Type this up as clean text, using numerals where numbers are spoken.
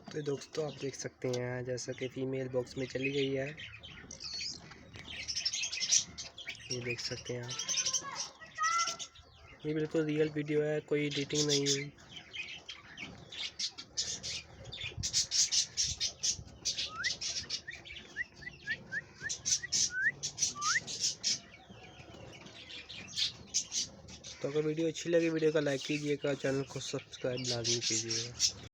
तो दोस्तों आप देख सकते हैं जैसा कि फ़ीमेल बॉक्स में चली गई है, ये देख सकते हैं आप। ये बिल्कुल रियल वीडियो है, कोई एडिटिंग नहीं हुई। तो अगर वीडियो अच्छी लगी वीडियो को लाइक कीजिएगा, चैनल को सब्सक्राइब लाजमी कीजिएगा।